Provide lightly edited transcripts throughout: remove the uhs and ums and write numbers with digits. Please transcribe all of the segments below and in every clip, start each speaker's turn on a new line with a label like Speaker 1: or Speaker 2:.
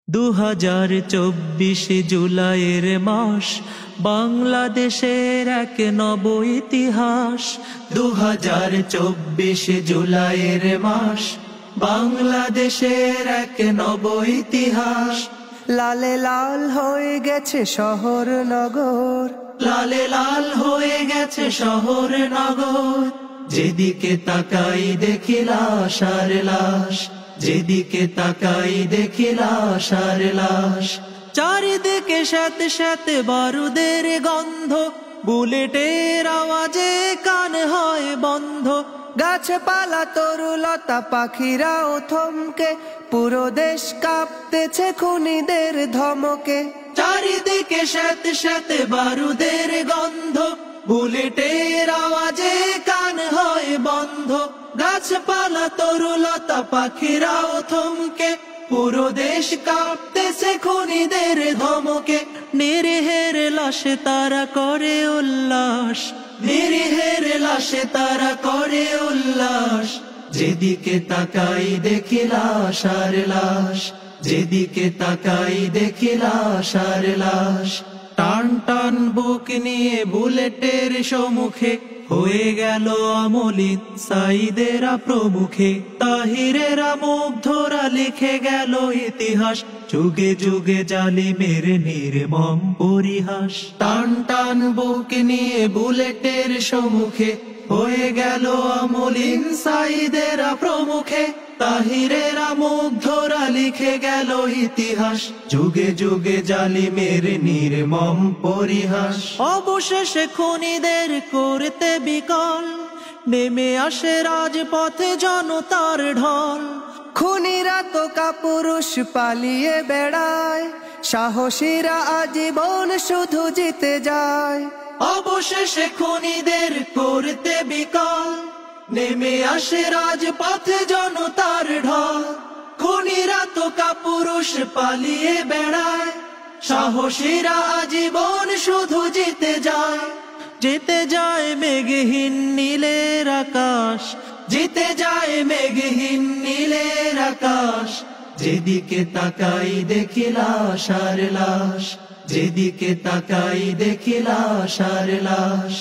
Speaker 1: 2024 জুলাইয়ের মাস বাংলাদেশের এক নব ইতিহাস। 2024 জুলাইয়ের মাস বাংলাদেশের এক নব ইতিহাস।
Speaker 2: লালে লাল হয়ে গেছে শহর নগর,
Speaker 1: লালে লাল হয়ে গেছে শহর নগর। যেদিকে তাকাই দেখি লাশ আর লাশ, যেদিকে তাকাই দেখি লাশ আর লাশ। চারিদিকে সাথে সাথে বারুদের গন্ধ, বুলেটের আওয়াজে কান হয় বন্ধ।
Speaker 2: গাছপালা তরুলতা পাখিরাও থমকে, পুরো দেশ কাঁপতেছে খুনিদের ধমকে।
Speaker 1: চারিদিকে সাথে সাথে বারুদের গন্ধ, বুলেটের আওয়াজে কান হয় বন্ধ। গাছপালা তরুলতা পাখিরাও থমকে, পুরো দেশ কাঁপতেছে খুনিদের ধমকে। নিরীহের লাশে তারা করে উল্লাস, নিরীহের লাশে তারা করে উল্লাস। যেদিকে তাকাই দেখি লাশ আর লাশ, যেদিকে তাকাই দেখি লাশ আর লাশ। টান টান বুক নিয়ে বুলেটের সম্মুখে হয়ে গেল অমলিন সাইদেরা প্রমুখে। তাহিরেরা মুগ্ধরা লিখে গেল ইতিহাস, যুগে যুগে জালিমের নির্মম পরিহাস। টান টান বুক নিয়ে বুলেটের সম্মুখে হয়ে গেল অমলিন সাইদেরা প্রমুখে। তাহিরেরা মুগ্ধরা লিখে গেল ইতিহাস, যুগে যুগে জালিমের নির্মম পরিহাস। অবশেষে খুনিদের করতে বিকল নেমে আসে রাজপথে জনতার ঢল।
Speaker 2: খুনিরা তো কাপুরুষ পালিয়ে বেড়ায়, সাহসীরা আজীবন শুধু জিতে যায়।
Speaker 1: অবশেষে খুনিদের করতে বিকল নেমে আসে রাজপথে জনতার ঢল। খুনিরা তো কাপুরুষ পালিয়ে বেড়ায়, সাহসীরা আজীবন শুধু জিতে যায়। জিতে যায় মেঘহীন নীলের আকাশ, জিতে যায় মেঘহীন নীলের আকাশ। যেদিকে তাকাই দেখি লাশ আর লাশ, যেদিকে তাকাই দেখি লাশ আর লাশ,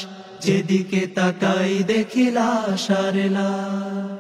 Speaker 1: যেদিকে তাকাই দেখি লাশ আর লাশ।